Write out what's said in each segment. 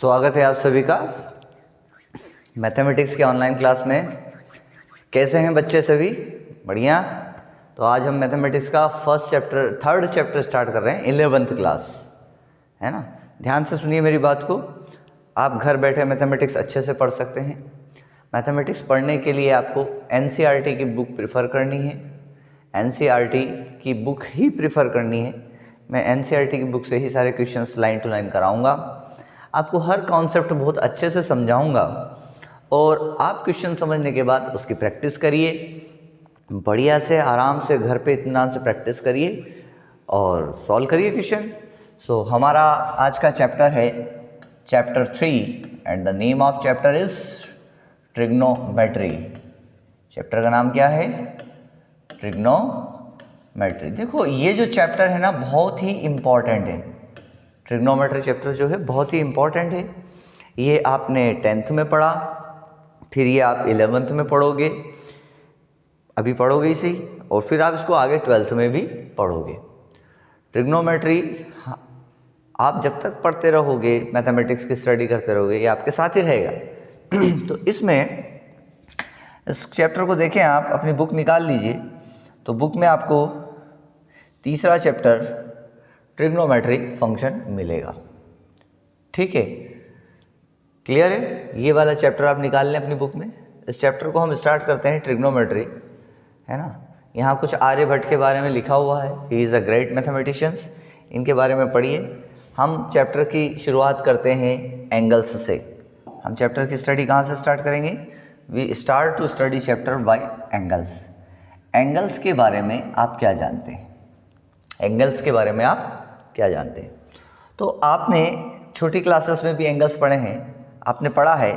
स्वागत है आप सभी का मैथमेटिक्स के ऑनलाइन क्लास में। कैसे हैं बच्चे सभी? बढ़िया। तो आज हम मैथमेटिक्स का थर्ड चैप्टर स्टार्ट कर रहे हैं, 11th क्लास, है ना। ध्यान से सुनिए मेरी बात को। आप घर बैठे मैथमेटिक्स अच्छे से पढ़ सकते हैं। मैथमेटिक्स पढ़ने के लिए आपको एनसीईआरटी की बुक प्रेफर करनी है, एनसीईआरटी की बुक ही प्रेफर करनी है। मैं एनसीईआरटी की बुक से ही सारे क्वेश्चंस लाइन टू लाइन कराऊंगा, आपको हर कॉन्सेप्ट बहुत अच्छे से समझाऊंगा और आप क्वेश्चन समझने के बाद उसकी प्रैक्टिस करिए, बढ़िया से आराम से घर पे इत्मीनान से प्रैक्टिस करिए और सॉल्व करिए क्वेश्चन। सो हमारा आज का चैप्टर है chapter 3 and the name of chapter is trigonometry. Chapter का नाम क्या है? ट्रिग्नोमेट्री। देखो ये जो चैप्टर है ना बहुत ही इम्पॉर्टेंट है। ट्रिग्नोमेट्री चैप्टर जो है बहुत ही इम्पॉर्टेंट है। ये आपने 10th में पढ़ा, फिर ये आप 11th में पढ़ोगे, अभी पढ़ोगे इसी, और फिर आप इसको आगे 12th में भी पढ़ोगे। ट्रिग्नोमेट्री आप जब तक पढ़ते रहोगे, मैथमेटिक्स की स्टडी करते रहोगे, ये आपके साथ ही रहेगा। तो इसमें इस चैप्टर को देखें, आप अपनी बुक निकाल लीजिए, तो बुक में आपको तीसरा चैप्टर ट्रिग्नोमेट्रिक फंक्शन मिलेगा। ठीक है, क्लियर है? ये वाला चैप्टर आप निकाल लें अपनी बुक में। इस चैप्टर को हम स्टार्ट करते हैं, ट्रिग्नोमेट्री, है ना। यहाँ कुछ आर्यभट्ट के बारे में लिखा हुआ है, he is a great mathematicians, इनके बारे में पढ़िए। हम चैप्टर की शुरुआत करते हैं एंगल्स से। हम चैप्टर की स्टडी कहाँ से स्टार्ट करेंगे? We start to study chapter by angles. Angles के बारे में आप क्या जानते हैं? एंगल्स के बारे में आप क्या जानते हैं? तो आपने छोटी क्लासेस में भी एंगल्स पढ़े हैं। आपने पढ़ा है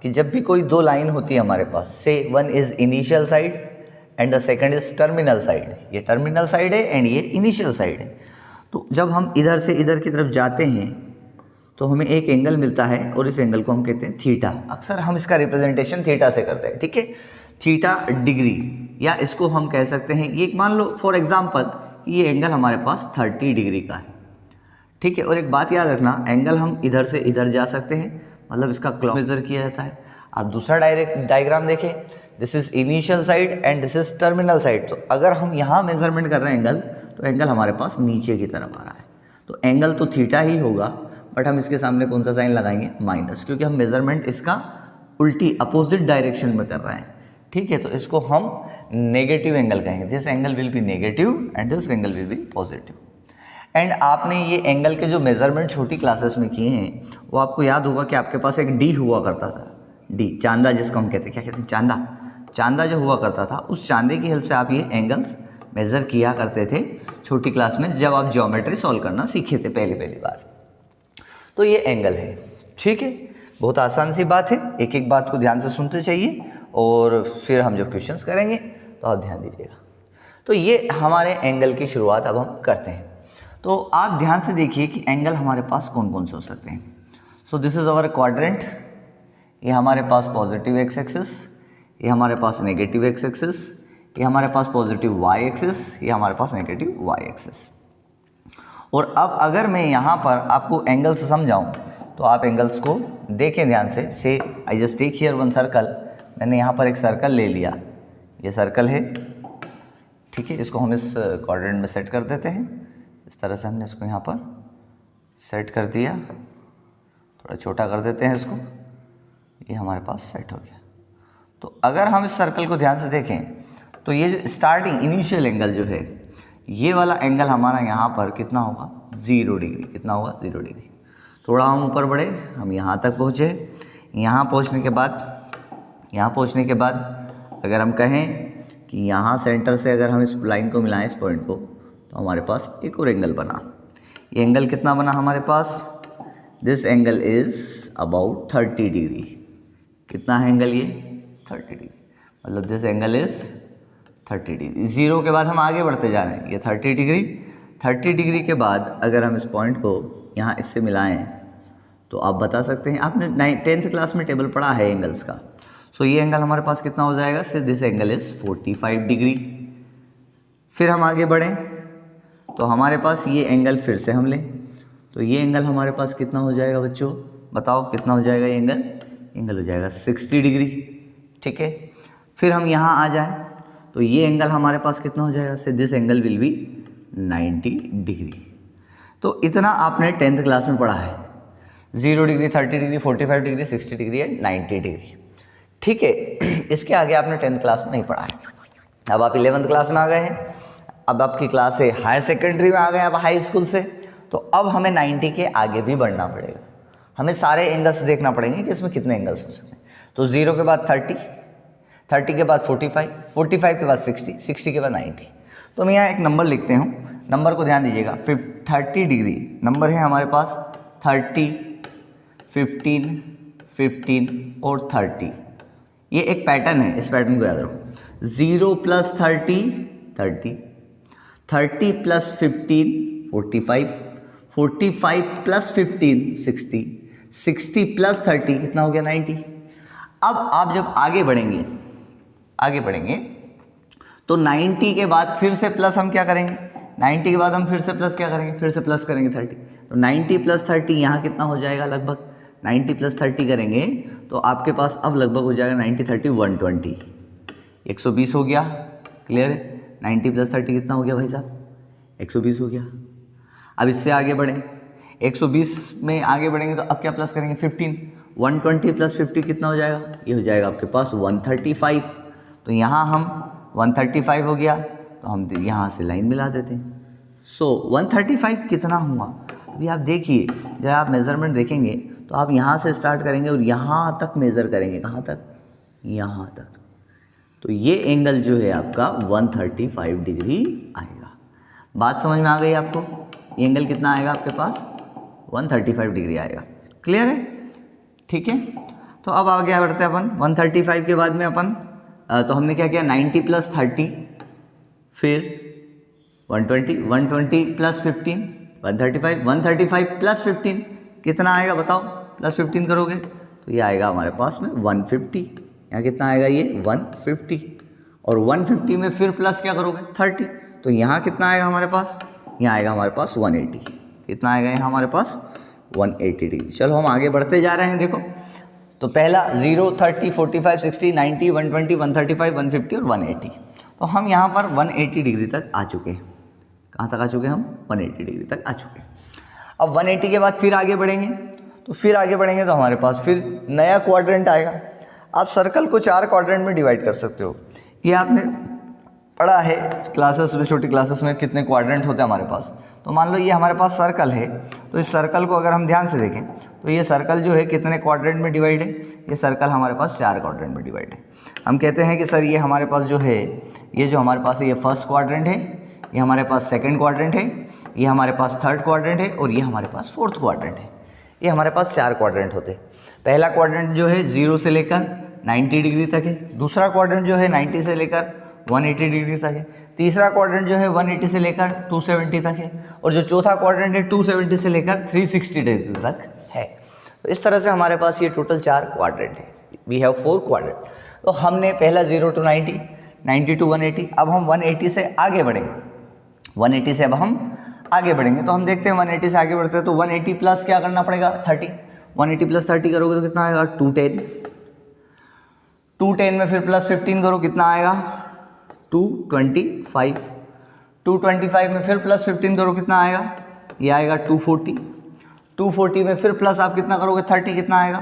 कि जब भी कोई दो लाइन होती है हमारे पास, से one is initial side and the second is terminal side. ये टर्मिनल साइड है एंड ये इनिशियल साइड है। तो जब हम इधर से इधर की तरफ जाते हैं तो हमें एक एंगल मिलता है और इस एंगल को हम कहते हैं थीटा। अक्सर हम इसका रिप्रेजेंटेशन थीटा से करते हैं, ठीक है। थीटा डिग्री, या इसको हम कह सकते हैं, ये मान लो फॉर एग्जांपल ये एंगल हमारे पास 30 डिग्री का है, ठीक है। और एक बात याद रखना, एंगल हम इधर से इधर जा सकते हैं, मतलब इसका क्लॉक मेजर किया जाता है। आप दूसरा डायग्राम देखें, this is initial side and this is terminal side. तो अगर हम यहाँ मेजरमेंट कर रहे हैं एंगल, तो एंगल हमारे पास नीचे की तरफ आ रहा है, तो एंगल तो थीटा ही होगा, बट हम इसके सामने कौन सा साइन लगाएंगे? माइनस, क्योंकि हम मेजरमेंट इसका उल्टी अपोजिट डायरेक्शन में कर रहे हैं, ठीक है। तो इसको हम नेगेटिव एंगल कहेंगे। This angle will be negative and this angle will be positive. And आपने ये एंगल के जो मेजरमेंट छोटी क्लासेस में किए हैं, वो आपको याद होगा कि आपके पास एक डी हुआ करता था, डी, चांदा जिसको हम कहते हैं। क्या कहते हैं? चांदा। चांदा जो हुआ करता था, उस चांदे की हेल्प से आप ये एंगल्स मेज़र किया करते थे छोटी क्लास में, जब आप ज्योमेट्री सॉल्व करना सीखे थे पहली बार। तो ये एंगल है, ठीक है। बहुत आसान सी बात है, एक एक बात को ध्यान से सुनते चाहिए और फिर हम जब क्वेश्चंस करेंगे तो आप ध्यान दीजिएगा। तो ये हमारे एंगल की शुरुआत अब हम करते हैं। तो आप ध्यान से देखिए कि एंगल हमारे पास कौन कौन से हो सकते हैं। So this is our quadrant. ये हमारे पास पॉजिटिव एक्स एक्सिस, ये हमारे पास नेगेटिव एक्स एक्सिस, ये हमारे पास पॉजिटिव वाई एक्सिस, ये हमारे पास नेगेटिव वाई एक्सिस। और अब अगर मैं यहाँ पर आपको एंगल्स समझाऊँ तो आप एंगल्स को देखें ध्यान से I just take here one circle. मैंने यहाँ पर एक सर्कल ले लिया, ये सर्कल है, ठीक है। इसको हम इस क्वाड्रेंट में सेट कर देते हैं। इस तरह से हमने इसको यहाँ पर सेट कर दिया, थोड़ा छोटा कर देते हैं इसको, ये हमारे पास सेट हो गया। तो अगर हम इस सर्कल को ध्यान से देखें तो ये जो स्टार्टिंग इनिशियल एंगल जो है, ये वाला एंगल हमारा यहाँ पर कितना होगा? 0 डिग्री। कितना होगा? 0 डिग्री। थोड़ा हम ऊपर बढ़े, हम यहाँ तक पहुँचे। यहाँ पहुँचने के बाद अगर हम कहें कि यहाँ सेंटर से अगर हम इस लाइन को मिलाएं, इस पॉइंट को, तो हमारे पास एक और एंगल बना। ये एंगल कितना बना हमारे पास? This angle is about 30 degree. कितना है एंगल ये? 30 डिग्री। मतलब दिस एंगल इज़ 30 डिग्री। 0 के बाद हम आगे बढ़ते जा रहे हैं, ये 30 डिग्री। 30 डिग्री के बाद अगर हम इस पॉइंट को यहाँ इससे मिलाएं तो आप बता सकते हैं, आपने 10th क्लास में टेबल पढ़ा है एंगल्स का। सो ये एंगल हमारे पास कितना हो जाएगा? सिर्फ दिस एंगल इज़ 45 डिग्री। फिर हम आगे बढ़ें तो हमारे पास ये एंगल फिर से हम लें, तो ये एंगल हमारे पास कितना हो जाएगा बच्चों? बताओ कितना हो जाएगा ये एंगल? एंगल हो जाएगा 60 डिग्री। ठीक है, फिर हम यहाँ आ जाएं तो ये एंगल हमारे पास कितना हो जाएगा? से this angle will be 90 degree. तो इतना आपने 10th क्लास में पढ़ा है, 0 degree, 30 degree, 45 degree, 60 degree and 90 degree. ठीक है, इसके आगे आपने 10th क्लास में नहीं पढ़ा है। अब आप 11th क्लास में आ गए हैं, अब आपकी क्लास है हायर सेकेंडरी में आ गए, अब हाई स्कूल से, तो अब हमें 90 के आगे भी बढ़ना पड़ेगा। हमें सारे एंगल्स देखना पड़ेंगे कि इसमें कितने एंगल्स हो सकते हैं। तो 0 के बाद 30, 30 के बाद 45, 45 के बाद 60, 60 के बाद 90। तो मैं यहाँ एक नंबर लिखते हूँ, नंबर को ध्यान दीजिएगा। 30 डिग्री नंबर है हमारे पास, 30, 15, 15 और 30। ये एक पैटर्न है, इस पैटर्न को याद रखो। 0 प्लस 30, 30, 30 प्लस 15, 45, 45 प्लस 15, 60, 60 प्लस 30 कितना हो गया? 90। अब आप जब आगे बढ़ेंगे तो 90 के बाद फिर से प्लस हम क्या करेंगे? 90 के बाद हम फिर से प्लस क्या करेंगे? फिर से प्लस करेंगे 30। तो 90 प्लस 30 यहाँ कितना हो जाएगा? लगभग 90 प्लस 30 करेंगे तो आपके पास अब लगभग हो जाएगा 90 30 120, 120 हो गया। क्लियर है? 90 प्लस 30 कितना हो गया भाई साहब? 120 हो गया। अब इससे आगे बढ़ें, 120 में आगे बढ़ेंगे तो अब क्या प्लस करेंगे? 15, 120 प्लस 50 कितना हो जाएगा? ये हो जाएगा आपके पास 135। तो यहाँ हम 135 हो गया तो हम यहाँ से लाइन मिला देते हैं। सो 135 कितना हुआ? अभी आप देखिए, जब आप मेज़रमेंट देखेंगे तो आप यहाँ से स्टार्ट करेंगे और यहाँ तक मेज़र करेंगे। कहाँ तक? यहाँ तक। तो ये एंगल जो है आपका 135 डिग्री आएगा। बात समझ में आ गई आपको? ये एंगल कितना आएगा आपके पास? 135 डिग्री आएगा। क्लियर है? ठीक है, तो अब आगे बढ़ते हैं अपन। 135 के बाद में अपन तो हमने क्या किया? 90 प्लस 30, फिर 120, 120 प्लस 15, 135, 135 प्लस 15 कितना आएगा बताओ? प्लस 15 करोगे तो ये आएगा हमारे पास में 150। यहाँ कितना आएगा? ये 150। और 150 में फिर प्लस क्या करोगे? 30। तो यहाँ कितना आएगा हमारे पास? यहाँ आएगा हमारे पास 180। कितना आएगा यहाँ हमारे पास? 180 डिग्री। चलो हम आगे बढ़ते जा रहे हैं। देखो, तो पहला 0, 30, 45, 60, 90, 120, 135, 150 और 180। तो हम यहाँ पर 180 डिग्री तक आ चुके हैं। कहाँ तक आ चुके हैं हम? 180 डिग्री तक आ चुके हैं। अब 180 के बाद फिर आगे बढ़ेंगे, तो हमारे पास फिर नया क्वाड्रेंट आएगा। आप सर्कल को 4 क्वाड्रेंट में डिवाइड कर सकते हो। ये आपने पढ़ा है क्लासेस में, छोटी क्लासेस में कितने क्वाड्रेंट होते हैं हमारे पास। तो मान लो ये हमारे पास सर्कल है, तो इस सर्कल को अगर हम ध्यान से देखें तो ये सर्कल जो है कितने क्वाड्रेंट में डिवाइड है? ये सर्कल हमारे पास 4 क्वाड्रेंट में डिवाइड है। हम कहते हैं कि सर ये हमारे पास जो है, ये जो हमारे पास है ये फर्स्ट क्वाड्रेंट है, ये हमारे पास सेकंड क्वाड्रेंट है, ये हमारे पास थर्ड क्वाड्रेंट है और ये हमारे पास फोर्थ क्वाड्रेंट है। ये हमारे पास 4 क्वाड्रेंट होते हैं। पहला क्वाड्रेंट जो है 0 से लेकर 90 डिग्री तक है। दूसरा क्वाड्रेंट जो है 90 से लेकर 180 डिग्री तक है। तीसरा क्वाड्रेंट जो है 180 से लेकर 270 तक है। और जो चौथा क्वाड्रेंट है 270 से लेकर 360 डिग्री तक है। तो इस तरह से हमारे पास ये टोटल 4 क्वाड्रेंट है। We have 4 quadrant. तो हमने पहला 0 to 90, 90 to 180। अब हम 180 से आगे बढ़ेंगे। 180 से अब हम आगे बढ़ेंगे तो हम देखते हैं 180 से आगे बढ़ते हैं तो 180 प्लस क्या करना पड़ेगा? 30। 180 प्लस 30 करोगे तो कितना आएगा? 210। 210 में फिर प्लस 15 करो, कितना आएगा? 225। 225 में फिर प्लस 15 करो, कितना आएगा? ये आएगा 240। 240 में फिर प्लस आप कितना करोगे? 30, कितना आएगा?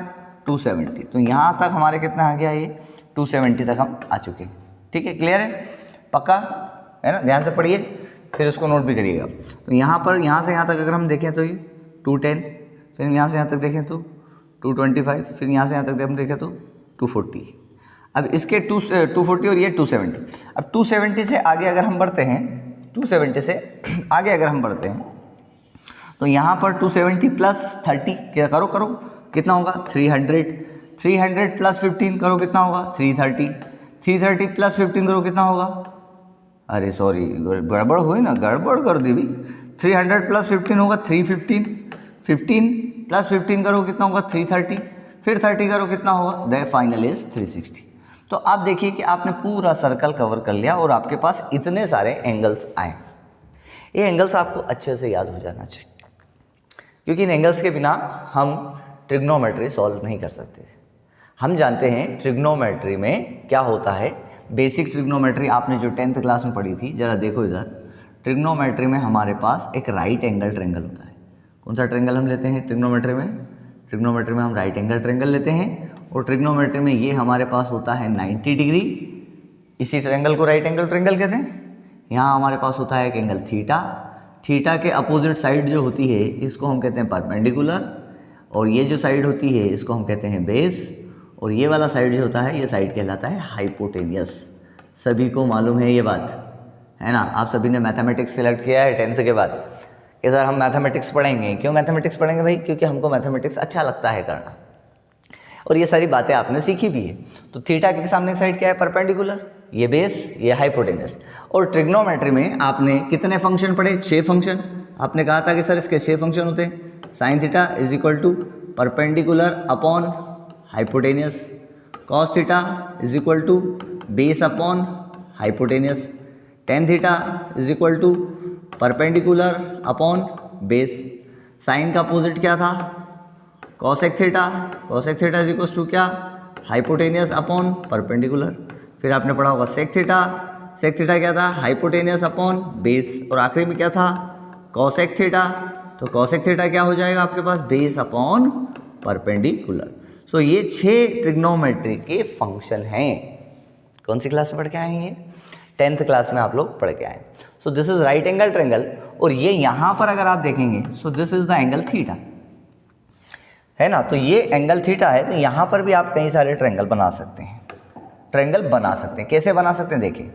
270। तो यहाँ तक हमारे कितना आ गया? ये 270 तक हम आ चुके हैं। ठीक है, क्लियर है? पक्का है ना? ध्यान से पढ़िए, फिर उसको नोट भी करिएगा। तो यहाँ पर यहाँ से यहाँ तक अगर हम देखें तो ये 210, फिर यहाँ से यहाँ तक देखें तो 225, फिर यहाँ से यहाँ तक हम देखें तो 240। अब इसके 240 और ये 270। अब 270 से आगे अगर हम बढ़ते हैं, 270 से आगे अगर हम बढ़ते हैं तो यहाँ पर 270 प्लस 30 क्या करो कितना होगा? 300। 300 प्लस 15 करो, कितना होगा? 330। 330 प्लस 15 करो, कितना होगा? अरे सॉरी, गड़बड़ हुई ना, गड़बड़ कर दी भी। 300 प्लस 15 होगा 315। 15 प्लस 15 करो, कितना होगा? 330। फिर 30 करो, कितना होगा? The final is 360। तो आप देखिए कि आपने पूरा सर्कल कवर कर लिया और आपके पास इतने सारे एंगल्स आए। ये एंगल्स आपको अच्छे से याद हो जाना चाहिए, क्योंकि इन एंगल्स के बिना हम ट्रिग्नोमेट्री सॉल्व नहीं कर सकते। हम जानते हैं ट्रिग्नोमेट्री में क्या होता है। बेसिक ट्रिग्नोमेट्री आपने जो 10th क्लास में पढ़ी थी, जरा देखो इधर। ट्रिग्नोमेट्री में हमारे पास एक राइट एंगल ट्रायंगल होता है। कौन सा ट्रायंगल हम लेते हैं ट्रिग्नोमेट्री में? ट्रिग्नोमेट्री में हम राइट एंगल ट्रायंगल लेते हैं, और ट्रिग्नोमेट्री में ये हमारे पास होता है 90 डिग्री। इसी ट्रायंगल को राइट एंगल ट्रायंगल कहते हैं। यहाँ हमारे पास होता है एक एंगल थीटा। थीटा के अपोजिट साइड जो होती है इसको हम कहते हैं परपेंडिकुलर, और ये जो साइड होती है इसको हम कहते हैं बेस, और ये वाला साइड जो होता है ये साइड कहलाता है हाइपोटेनियस। सभी को मालूम है ये बात, है ना? आप सभी ने मैथमेटिक्स सिलेक्ट किया है 10th के बाद कि सर हम मैथमेटिक्स पढ़ेंगे। क्यों मैथमेटिक्स पढ़ेंगे भाई? क्योंकि हमको मैथमेटिक्स अच्छा लगता है करना, और ये सारी बातें आपने सीखी भी है। तो थीटा के सामने साइड क्या है? परपेंडिकुलर, ये बेस, ये हाइपोटेनस। और ट्रिग्नोमेट्री में आपने कितने फंक्शन पढ़े? 6 फंक्शन। आपने कहा था कि सर इसके 6 फंक्शन होते हैं। Sine theta is equal to perpendicular upon hypotenuse, cos theta is equal to base upon hypotenuse, tan theta is equal to perpendicular upon base. Sine का अपोजिट क्या था? Cosec theta. Cosec theta is equal to क्या? Hypotenuse upon perpendicular. फिर आपने पढ़ा होगा sec theta. सेक theta क्या था? Hypotenuse upon base. और आखिरी में क्या था? Cosec theta. तो कॉसेक थीटा क्या हो जाएगा आपके पास? Base upon perpendicular. सो ये 6 ट्रिग्नोमेट्री के फंक्शन हैं। कौन सी क्लास में पढ़ के आए हैं? ये 10th क्लास में आप लोग पढ़ के आए। So this is right angle triangle, और ये यहाँ पर अगर आप देखेंगे so this is the angle theta, है ना? तो ये एंगल थीटा है, तो यहाँ पर भी आप कई सारे ट्रायंगल बना सकते हैं। ट्रायंगल बना सकते हैं, कैसे बना सकते हैं? देखिए,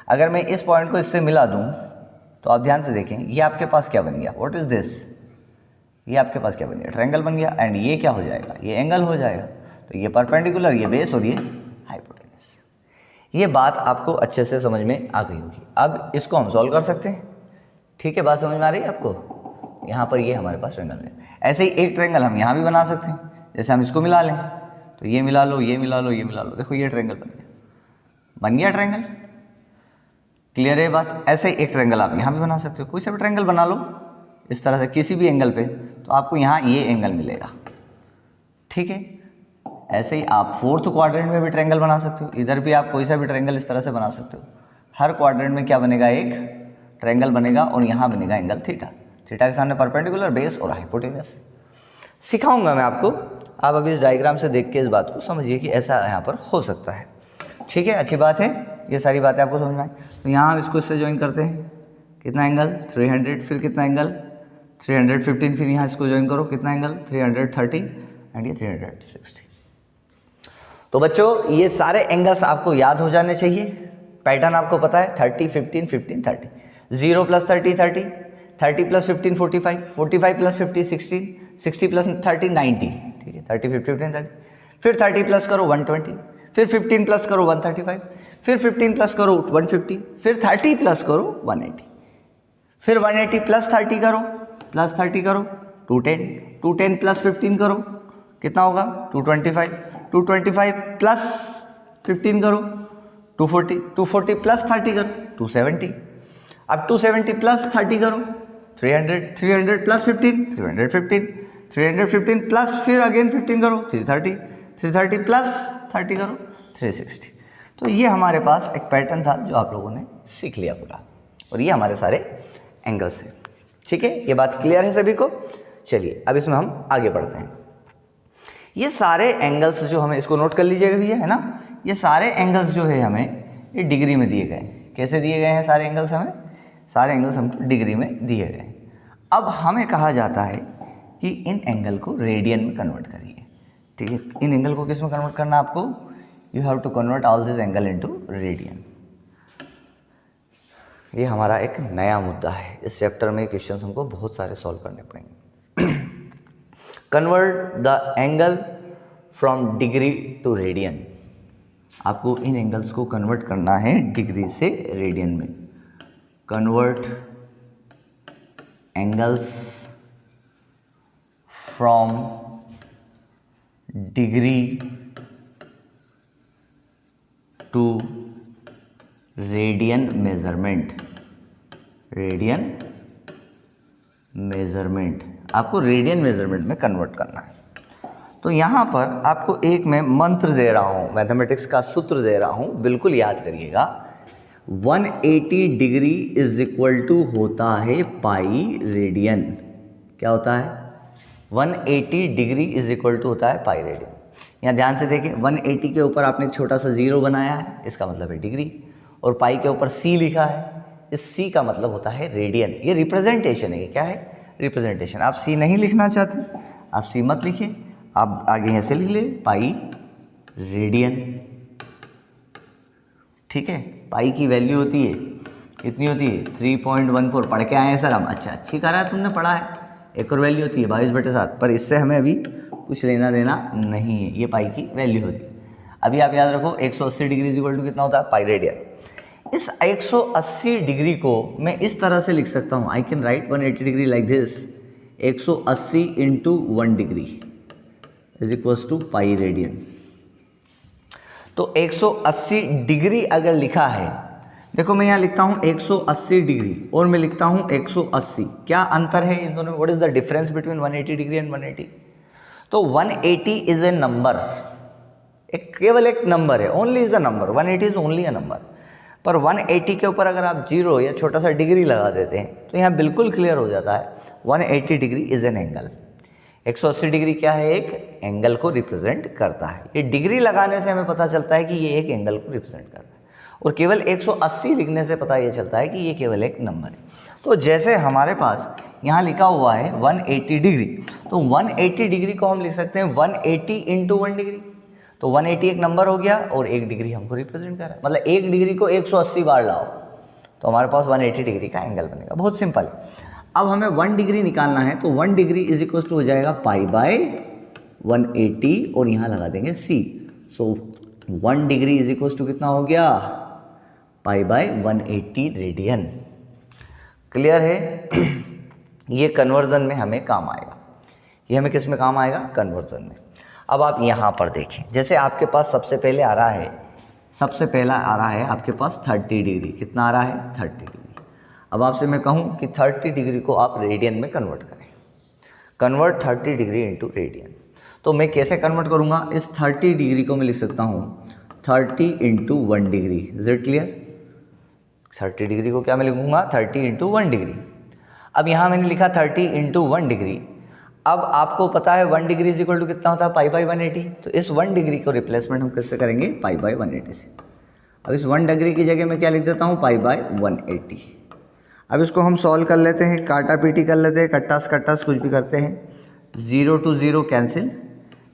अगर मैं इस पॉइंट को इससे मिला दूँ तो आप ध्यान से देखें, ये आपके पास क्या बन गया? What is this? ये आपके पास क्या बन गया? ट्रायंगल बन गया। एंड ये क्या हो जाएगा? ये एंगल हो जाएगा। तो ये परपेंडिकुलर, ये बेस, और ये हाइपोटेनस। ये बात आपको अच्छे से समझ में आ गई होगी। अब इसको हम सॉल्व कर सकते हैं। ठीक है, बात समझ में आ रही है आपको? यहाँ पर ये हमारे पास ट्रायंगल है। ऐसे ही एक ट्रायंगल हम यहाँ भी बना सकते हैं। जैसे हम इसको मिला लें, तो ये मिला लो, ये मिला लो, ये मिला लो, देखो ये ट्रायंगल बन गया ट्रायंगल। क्लियर है बात? ऐसे ही एक ट्रायंगल आप यहाँ भी बना सकते हो। कोई सा भी ट्रायंगल बना लो इस तरह से किसी भी एंगल पे, तो आपको यहाँ ये एंगल मिलेगा। ठीक है, ऐसे ही आप 4th क्वाड्रेंट में भी ट्रायंगल बना सकते हो। इधर भी आप कोई सा भी ट्रायंगल इस तरह से बना सकते हो। हर क्वाड्रेंट में क्या बनेगा? एक ट्रायंगल बनेगा, और यहाँ बनेगा एंगल थीटा। थीटा के सामने परपेंडिकुलर, बेस और हाइपोटेनस। सिखाऊंगा मैं आपको। आप अभी इस डायग्राम से देख के इस बात को समझिए कि ऐसा यहाँ पर हो सकता है। ठीक है, अच्छी बात है। ये सारी बातें आपको समझ में आई। तो यहाँ हम इसको इससे ज्वाइन करते हैं। कितना एंगल? 300। फिर कितना एंगल? 315। फिर यहाँ इसको ज्वाइन करो, कितना एंगल? 330, एंड ये 360। तो बच्चों ये सारे एंगल्स आपको याद हो जाने चाहिए। पैटर्न आपको पता है, 30 15 15 30, 0 + 30 30, 30 + 15 45, 45 + 50 60, 60 + 30 90। ठीक है, 30 50 15 30। फिर 30 प्लस करो 120, फिर 15 प्लस करो 135, फिर 15 प्लस करो 150, फिर 30 प्लस करो 180, फिर 180 + 30 करो, + 30 करो 210, 210 + 15 करो, कितना होगा? 225, 225 + 15 करो 240, 240 + 30 करो 270, अब 270 + 30 करो 300, 300 + 15 315, 315 प्लस फिर अगेन 15 करो 330, 330 + 30 करो 360। तो ये हमारे पास एक पैटर्न था जो आप लोगों ने सीख लिया पूरा, और ये हमारे सारे एंगल्स हैं। ठीक है, ये बात क्लियर है सभी को? चलिए अब इसमें हम आगे बढ़ते हैं। ये सारे एंगल्स जो हमें, इसको नोट कर लीजिएगा भैया, है ना? ये सारे एंगल्स जो है हमें ये डिग्री में दिए गए। कैसे दिए गए हैं सारे एंगल्स? हमें सारे एंगल्स हमको डिग्री में दिए गए। अब हमें कहा जाता है कि इन एंगल को रेडियन में कन्वर्ट करिए। ठीक है, इन एंगल को किस में कन्वर्ट करना आपको? You have to convert all this angle into radian. ये हमारा एक नया मुद्दा है। इस चैप्टर में क्वेश्चंस हमको बहुत सारे सॉल्व करने पड़ेंगे। Convert the angle from degree to radian. आपको इन एंगल्स को कन्वर्ट करना है डिग्री से रेडियन में। Convert angles from degree to radian measurement. Radian measurement आपको रेडियन मेजरमेंट में कन्वर्ट करना है। तो यहाँ पर आपको एक मैं मंत्र दे रहा हूँ, मैथमेटिक्स का सूत्र दे रहा हूँ, बिल्कुल याद करिएगा। 180 डिग्री इज इक्वल टू होता है पाई रेडियन। क्या होता है? 180 डिग्री इज इक्वल टू होता है पाई रेडियन। यहाँ ध्यान से देखें, 180 के ऊपर आपने एक छोटा सा जीरो बनाया है, इसका मतलब है डिग्री, और पाई के ऊपर सी लिखा है, इस सी का मतलब होता है रेडियन। ये रिप्रेजेंटेशन है। ये क्या है? रिप्रेजेंटेशन। आप सी नहीं लिखना चाहते, आप सी मत लिखिए, आप आगे ऐसे लिख ले, पाई रेडियन। ठीक है, पाई की वैल्यू होती है, कितनी होती है? 3.14। पढ़ के आए हैं सर हम? अच्छा, अच्छी करा है तुमने, पढ़ा है। एक और वैल्यू होती है 22/7, पर इससे हमें अभी कुछ लेना देना नहीं है, ये पाई की वैल्यू होती है। अभी आप याद रखो 180 डिग्री इक्वल टू कितना होता है? Pi radian. इस 180 डिग्री को मैं इस तरह से लिख सकता हूँ, I can write 180 degree like this, 180 into 1 degree is equals to pi radian. तो 180 डिग्री अगर लिखा है, देखो मैं यहाँ लिखता हूँ 180 डिग्री और मैं लिखता हूँ 180, क्या अंतर है इन दोनों में? What is the difference between 180 degree and 180? तो 180 इज ए नंबर, एक केवल एक नंबर है, only is a number, 180 is only a number. पर 180 के ऊपर अगर आप जीरो या छोटा सा डिग्री लगा देते हैं तो यहाँ बिल्कुल क्लियर हो जाता है 180 degree is an angle. 180 degree क्या है? एक एंगल को रिप्रेजेंट करता है। ये डिग्री लगाने से हमें पता चलता है कि ये एक एंगल को रिप्रेजेंट करता है, और केवल 180 लिखने से पता ये चलता है कि ये केवल एक नंबर है। तो जैसे हमारे पास यहाँ लिखा हुआ है 180 डिग्री, तो 180 डिग्री को हम लिख सकते हैं 180 इंटू 1 डिग्री। तो 180 एक नंबर हो गया और 1 डिग्री हमको रिप्रेजेंट कर रहा है, मतलब 1 डिग्री को 180 बार लाओ तो हमारे पास 180 डिग्री का एंगल बनेगा। बहुत सिंपल है। अब हमें 1 डिग्री निकालना है, तो 1 डिग्री इज इक्वल टू हो जाएगा पाई बाय 180 और यहाँ लगा देंगे सी। सो 1 डिग्री इज इक्वल टू कितना हो गया? Pi by 180 radian. क्लियर है? ये कन्वर्जन में हमें काम आएगा। ये हमें किस में काम आएगा? कन्वर्जन में। अब आप यहाँ पर देखें, जैसे आपके पास सबसे पहले आ रहा है, सबसे पहला आ रहा है आपके पास 30 डिग्री। कितना आ रहा है? 30 डिग्री। अब आपसे मैं कहूँ कि 30 डिग्री को आप रेडियन में कन्वर्ट करें, कन्वर्ट 30 डिग्री इंटू रेडियन। तो मैं कैसे कन्वर्ट करूँगा? इस 30 डिग्री को मैं लिख सकता हूँ 30 into 1 degree. Is it clear? 30 degree को क्या मैं लिखूँगा? 30 इंटू 1 डिग्री। अब यहाँ मैंने लिखा 30 इंटू 1 डिग्री। अब आपको पता है 1 डिग्री इज इक्वल टू कितना होता है? Pi by 180। तो इस 1 डिग्री को रिप्लेसमेंट हम किससे करेंगे? पाई बाई 180 से। अब इस 1 डिग्री की जगह मैं क्या लिख देता हूँ? Pi by 180। अब इसको हम सॉल्व कर लेते हैं, काटा पीटी कर लेते हैं, कट्टास कट्टास कुछ भी करते हैं। 0 to 0 कैंसिल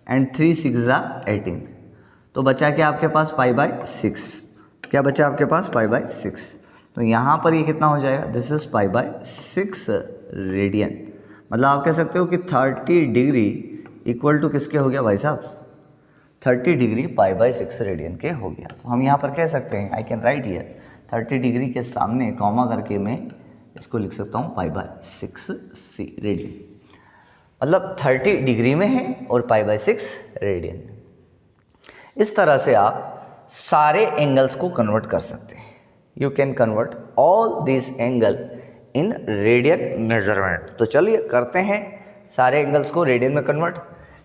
एंड 3 6 ज़ा 18। तो बचा क्या आपके पास? Pi by 6। क्या बचा आपके पास? Pi by 6। तो यहाँ पर ये कितना हो जाएगा? This is pi by 6 radian. मतलब आप कह सकते हो कि 30 डिग्री इक्वल टू किसके हो गया भाई साहब? 30 डिग्री पाई बाई 6 रेडियन के हो गया। तो हम यहाँ पर कह सकते हैं, आई कैन राइट हियर 30 डिग्री के सामने कॉमा करके मैं इसको लिख सकता हूँ पाई बाई 6 सी रेडियन। मतलब 30 डिग्री में है और पाई बाई 6 रेडियन। इस तरह से आप सारे एंगल्स को कन्वर्ट कर सकते हैं। You can convert all this angle in radian measurement. तो चलिए करते हैं सारे एंगल्स को रेडियन में कन्वर्ट।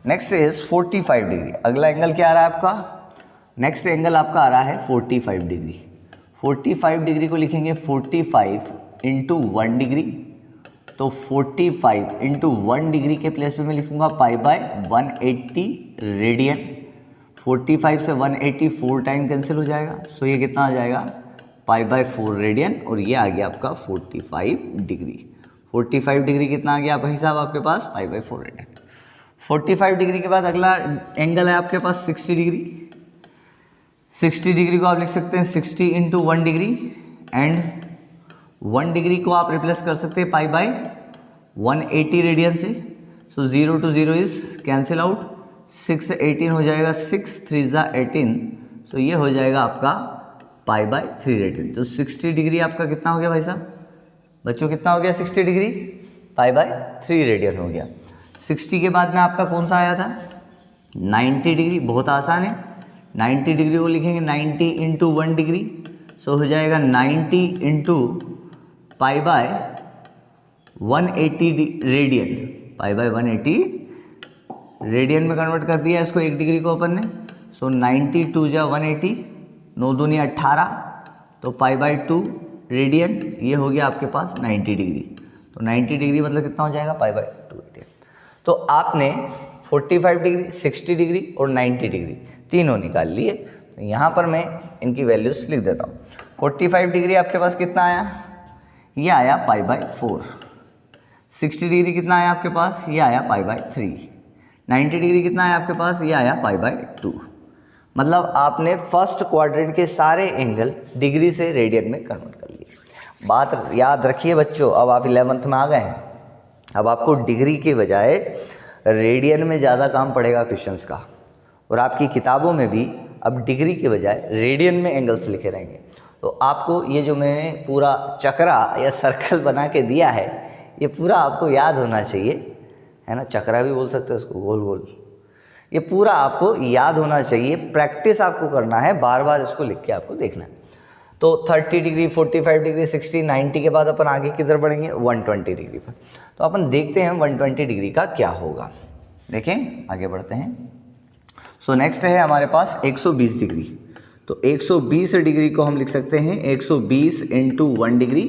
Next is 45 degree. अगला एंगल क्या आ रहा है आपका? नेक्स्ट एंगल आपका आ रहा है 45 डिग्री। 45 डिग्री को लिखेंगे 45 इंटू 1 डिग्री। तो 45 इंटू 1 डिग्री के प्लेस पे मैं लिखूंगा पाई बाय 180 रेडियन। 45 से 180 4 टाइम कैंसिल हो जाएगा। सो ये कितना आ जाएगा? पाई बाय 4 रेडियन। और ये आ गया आपका 45 डिग्री। 45 डिग्री कितना आ गया भाई साहब आपके पास? Pi by 4 radian. 45 डिग्री के बाद अगला एंगल है आपके पास 60 डिग्री। 60 डिग्री को आप लिख सकते हैं 60 इंटू 1 डिग्री एंड 1 डिग्री को आप रिप्लेस कर सकते हैं पाई बाय 180 रेडियन से। सो 0 to 0 इज कैंसिल आउट। 6 से 18 हो जाएगा, 6 3 ज़ा 18। सो ये हो जाएगा आपका पाई बाय 3 रेडियन। तो 60 डिग्री आपका कितना हो गया भाई साहब? बच्चों कितना हो गया? 60 डिग्री पाई बाय 3 रेडियन हो गया। 60 के बाद में आपका कौन सा आया था? 90 डिग्री। बहुत आसान है। 90 डिग्री को लिखेंगे 90 इंटू 1 डिग्री। सो हो जाएगा 90 into pi by 180 radian. Pi by 180 radian में कन्वर्ट कर दिया इसको 1 डिग्री को अपन ने। सो 92 जा 180, 9 दूनी 18, तो π/2 रेडियन, ये हो गया आपके पास 90 डिग्री। तो 90 डिग्री मतलब कितना हो जाएगा, π/2 रेडियन। तो आपने 45 डिग्री, 60 डिग्री और 90 डिग्री तीनों निकाल लिए। तो यहाँ पर मैं इनकी वैल्यूज लिख देता हूँ। 45 डिग्री आपके पास कितना आया, ये आया π/4। 60 डिग्री कितना आया आपके पास, ये आया π/3। 90 डिग्री कितना आया आपके पास, ये आया π/2। मतलब आपने फर्स्ट क्वाड्रेंट के सारे एंगल डिग्री से रेडियन में कन्वर्ट कर लिए। बात याद रखिए बच्चों, अब आप 11th में आ गए हैं, अब आपको डिग्री के बजाय रेडियन में ज़्यादा काम पड़ेगा क्वेश्चंस का, और आपकी किताबों में भी अब डिग्री के बजाय रेडियन में एंगल्स लिखे रहेंगे। तो आपको ये जो मैंने पूरा चक्रा या सर्कल बना के दिया है, ये पूरा आपको याद होना चाहिए, है ना। चक्रा भी बोल सकते हैं उसको, गोल गोल। ये पूरा आपको याद होना चाहिए, प्रैक्टिस आपको करना है, बार बार इसको लिख के आपको देखना है। तो 30 डिग्री, 45 डिग्री, 60, 90 के बाद अपन आगे किधर बढ़ेंगे, 120 डिग्री पर। तो अपन देखते हैं 120 डिग्री का क्या होगा। देखें, आगे बढ़ते हैं। सो नेक्स्ट है हमारे पास 120 डिग्री। तो 120 डिग्री को हम लिख सकते हैं 120 इंटू 1 डिग्री।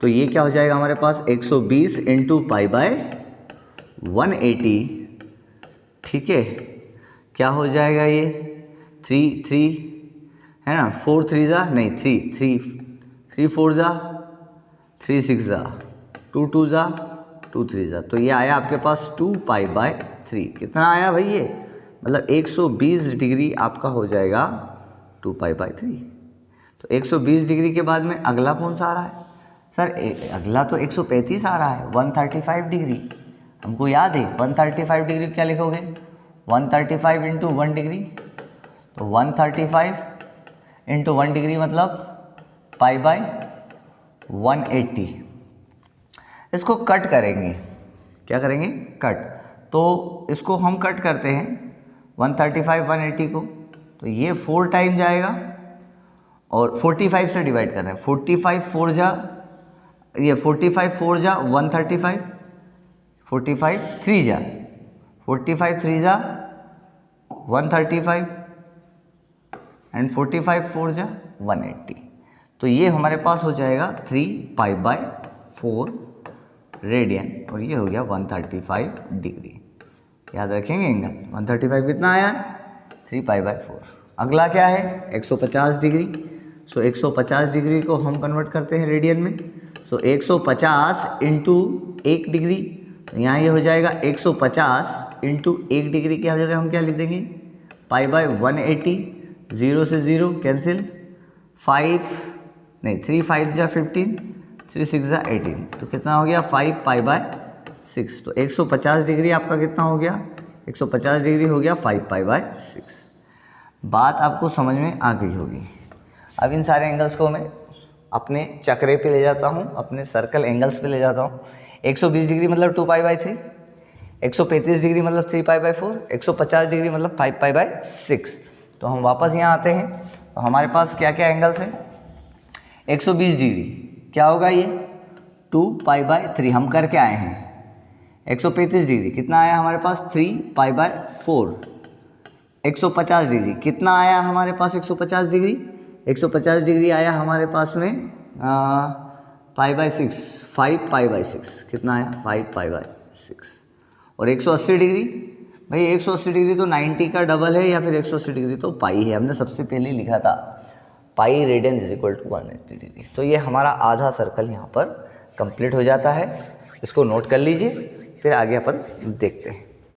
तो ये क्या हो जाएगा हमारे पास, 120 इंटू π/180, ठीक है। क्या हो जाएगा ये, 3 है ना, 4 3 जा नहीं, 3 4 जा, 3 6 जा, 2 2 जा, 2 3 जा। तो ये आया आपके पास 2π/3। कितना आया भाई ये, मतलब 120 डिग्री आपका हो जाएगा 2π/3। तो 120 डिग्री के बाद में अगला कौन सा आ रहा है सर, अगला तो 135 आ रहा है, 135 डिग्री। हमको याद है 135 डिग्री क्या लिखोगे, 135 इंटू 1 डिग्री। तो 135 इंटू 1 डिग्री मतलब π/180। इसको कट करेंगे, क्या करेंगे, कट। तो इसको हम कट करते हैं 135 180 को। तो ये 4 टाइम जाएगा और 45 से डिवाइड कर रहे हैं। 45 4 जा, ये 45 4 जा 135, 45 3 जा, 45 3 जा 135 एंड 45 4 जा 180। तो ये हमारे पास हो जाएगा 3π/4 रेडियन, और ये हो गया 135 डिग्री। याद रखेंगे एंगल 135 कितना आया, 3π/4। अगला क्या है, 150 डिग्री। सो 150 डिग्री को हम कन्वर्ट करते हैं रेडियन में। सो 150 इंटू 1 डिग्री, तो यहाँ ये हो जाएगा 150 इंटू 1 डिग्री क्या हो जाएगा, हम क्या लिख देंगे, π/180। 0 से 0 कैंसिल, 3 5 जा 15, 3 6 जा 18। तो कितना हो गया, 5π/6। तो 150 डिग्री आपका कितना हो गया, 150 डिग्री हो गया 5π/6। बात आपको समझ में आ गई होगी। अब इन सारे एंगल्स को मैं अपने चक्रे पे ले जाता हूँ, अपने सर्कल एंगल्स पे ले जाता हूँ। 120 डिग्री मतलब 2π/3, 135 डिग्री मतलब 3π/4, 150 डिग्री मतलब 5π/6। तो हम वापस यहाँ आते हैं, तो हमारे पास क्या क्या एंगल्स हैं। 120 डिग्री क्या होगा, ये 2π/3 हम करके आए हैं। 135 डिग्री कितना आया हमारे पास, 3π/4। 150 डिग्री कितना आया हमारे पास, 150 डिग्री आया हमारे पास में π/6, 5π/6 कितना आया, 5π/6। और 180 डिग्री, भाई 180 डिग्री तो 90 का डबल है, या फिर 180 डिग्री तो पाई है, हमने सबसे पहले लिखा था pi radian is equal to 180 degree. तो ये हमारा आधा सर्कल यहाँ पर कंप्लीट हो जाता है। इसको नोट कर लीजिए, फिर आगे अपन देखते हैं।